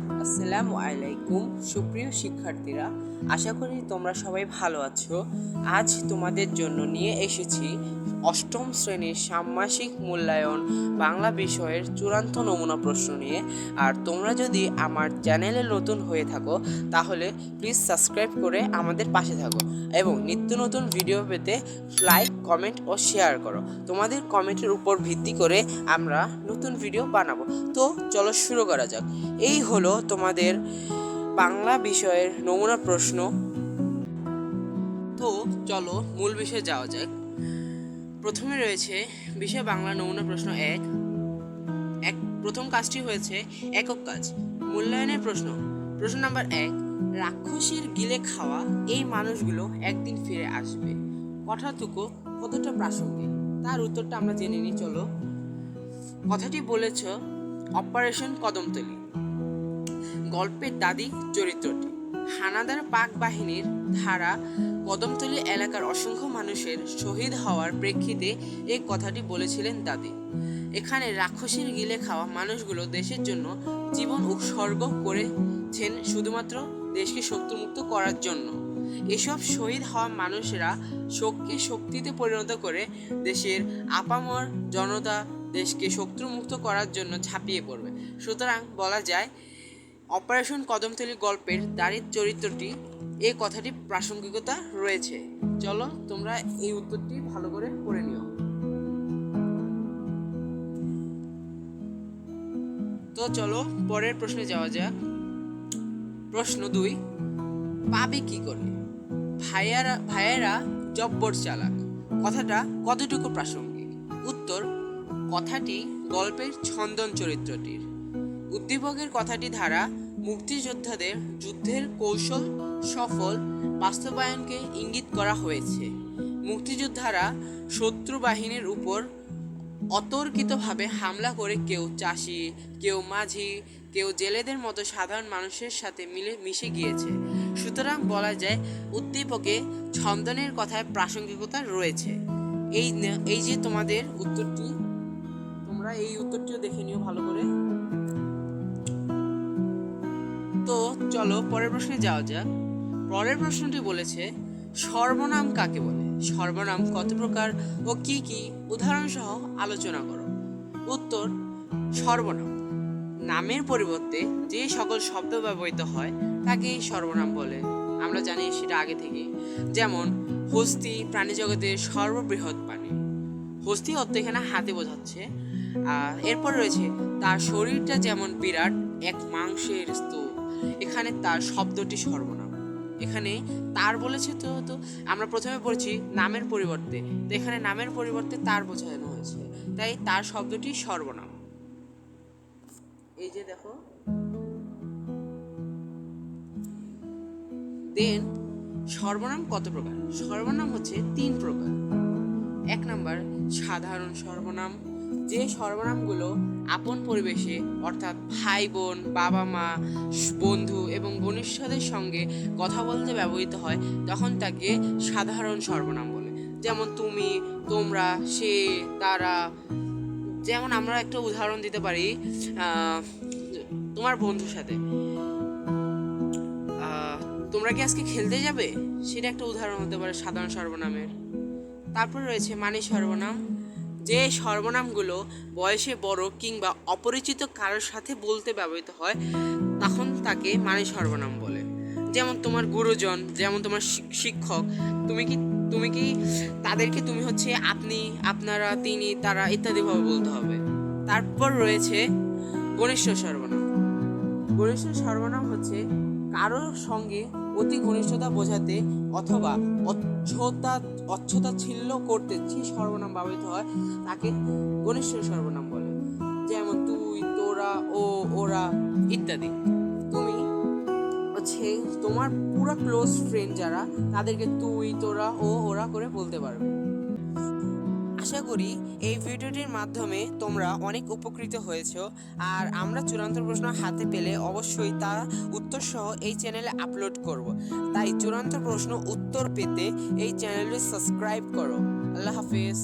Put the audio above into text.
আসসালামু আলাইকুম সুপ্রিয় শিক্ষার্থীরা, আশা করি তোমরা সবাই ভালো আছো। আজ তোমাদের জন্য নিয়ে এসেছি অষ্টম শ্রেণীর ষান্মাসিক মূল্যায়ন বাংলা বিষয়ের চূড়ান্ত নমুনা প্রশ্ন নিয়ে। আর তোমরা যদি আমার চ্যানেলে নতুন হয়ে থাকো তাহলে প্লিজ সাবস্ক্রাইব করে আমাদের পাশে থাকো এবং নিত্য নতুন ভিডিও পেতে লাইক, কমেন্ট ও শেয়ার করো। তোমাদের কমেন্টের উপর ভিত্তি করে আমরা নতুন ভিডিও বানাবো। তো চলো শুরু করা যাক। এই হলো তোমাদের বাংলা বিষয়ের নমুনা প্রশ্ন। তো চলো মূল বিষয়ে যাওয়া যাক। প্রথমে রয়েছে বিষয় বাংলা নমুনা প্রশ্ন এক। প্রথম কাজটি হয়েছে একক কাজ, মূল্যায়নের প্রশ্ন। প্রশ্ন নাম্বার 1, রাক্ষসীর গিলে খাওয়া এই মানুষগুলো একদিন ফিরে আসবে কথাটুকু কতটা প্রাসঙ্গিক, তার উত্তরটা আমরা জেনে নিই। চলো, কথাটি বলেছ অপারেশন কদমতলী। গল্পের দাদি চরিত্রটি হানাদার পাক বাহিনীর ধারা কদমতলী এলাকার অসংখ্য মানুষের শহীদ হওয়ার প্রেক্ষিতে এই কথাটি বলেছিলেন দাদি। এখানে রাক্ষসীর গিলে খাওয়া মানুষগুলো দেশের জন্য জীবন উৎসর্গ করেছেন শুধুমাত্র দেশকে শত্রুমুক্ত করার জন্য। এসব শহীদ হওয়া মানুষেরা শোককে শক্তিতে পরিণত করে দেশের আপামর জনতা দেশকে শত্রুমুক্ত করার জন্য ঝাঁপিয়ে পড়বে। সুতরাং বলা যায় অপারেশন কদমতলী গল্পের দাঁড়ির চরিত্রটি এই কথাটি প্রাসঙ্গিকতা রয়েছে। চলো তোমরা এই উত্তরটি ভালো করে পড়ে নিও। তো চলো পরের প্রশ্নে যাওয়া যাক। প্রশ্ন 2, পাবে কি করে? ভাইয়েরা জব্বর চালাক কথাটা কতটুকু প্রাসঙ্গিক? উত্তর, কথাটি গল্পের ছন্দন চরিত্রটির। উদ্দীপকের কথাটি ধারা মুক্তিযোদ্ধাদের যুদ্ধের কৌশল সফল বাস্তবায়নকে ইঙ্গিত করা হয়েছে। মুক্তিযোদ্ধারা শত্রু বাহিনীর উপর অতর্কিতভাবে হামলা করে কেউ চাষি, কেউ মাঝি, কেউ জেলেদের মতো সাধারণ মানুষের সাথে মিশে গিয়েছে। সুতরাং বলা যায় উদ্দীপকে ছন্দনের কথায় প্রাসঙ্গিকতা রয়েছে। এই যে তোমাদের উত্তরটি, তোমরা এই উত্তরটিও দেখে নিও ভালো করে। তো চলো পরের প্রশ্নে যাওয়া যাক। পরের প্রশ্নটি বলেছে সর্বনাম কাকে বলে? সর্বনাম কত প্রকার ও কি কি উদাহরণ সহ আলোচনা করো। উত্তর, সর্বনাম নামের পরিবর্তে যে সকল শব্দ ব্যবহৃত হয় তাকে সর্বনাম বলে। আমরা জানি সেটা আগে থেকে। যেমন হস্তি প্রাণী জগতের সর্ববৃহৎ প্রাণী। হস্তি অর্থ এখানে হাতে বোঝাচ্ছে। এরপর রয়েছে তার শরীরটা যেমন বিরাট এক মাংসের স্তূপ, এখানে তার শব্দটি সর্বনাম। এখানে তার বলেছে তো আমরা প্রথমে পড়েছি নামের পরিবর্তে, তো এখানে নামের পরিবর্তে তার বোঝানো হয়েছে, তাই তার শব্দটি সর্বনাম। এই যে দেখো, দেন সর্বনাম কত প্রকার? সর্বনাম হচ্ছে 3 প্রকার। 1 নাম্বার সাধারণ সর্বনাম, যে সর্বনামগুলো আপন পরিবেশে অর্থাৎ ভাই বোন, বাবা মা, বন্ধু এবং ঘনিষ্ঠদের সঙ্গে কথা বলতে ব্যবহৃত হয় তখন তাকে সাধারণ সর্বনাম বলে। যেমন তুমি, তোমরা, সে, তারা। যেমন আমরা একটা উদাহরণ দিতে পারি, তোমার বন্ধুর সাথে তোমরা কি আজকে খেলতে যাবে, সেটা একটা উদাহরণ হতে পারে সাধারণ সর্বনামের। তারপর রয়েছে মানি সর্বনাম, যে সর্বনামগুলো বয়সে বড় কিংবা অপরিচিত কারোর সাথে বলতে ব্যবহৃত হয় তখন তাকে মানি সর্বনাম বলে। যেমন তোমার গুরুজন, যেমন তোমার শিক্ষক, তুমি কি তাদেরকে তুমি হচ্ছে আপনি, আপনারা, তিনি, তারা ইত্যাদিভাবে বলতে হবে। তারপর রয়েছে ঘনিষ্ঠ সর্বনাম। ঘনিষ্ঠ সর্বনাম হচ্ছে কারোর সঙ্গে অতি ঘনিষ্ঠতা বোঝাতে অথবা অচ্ছতাচ্ছিল্য করতে যে সর্বনাম ব্যবহৃত হয় তাকে ঘনিষ্ঠ সর্বনাম বলে। যেমন তুই, তোরা, ও, ওরা ইত্যাদি। তুমি হচ্ছে তোমার পুরো ক্লোজ ফ্রেন্ড যারা, তাদেরকে তুই, তোরা, ও, ওরা করে বলতে পারবে। আশা করি এই ভিডিওটির মাধ্যমে তোমরা অনেক উপকৃত হয়েছো। আর আমরা চূড়ান্ত প্রশ্ন হাতে পেলে অবশ্যই তার উত্তর সহ এই চ্যানেলে আপলোড করব। তাই চূড়ান্ত প্রশ্ন উত্তর পেতে এই চ্যানেলটি সাবস্ক্রাইব করো। আল্লাহ হাফেজ।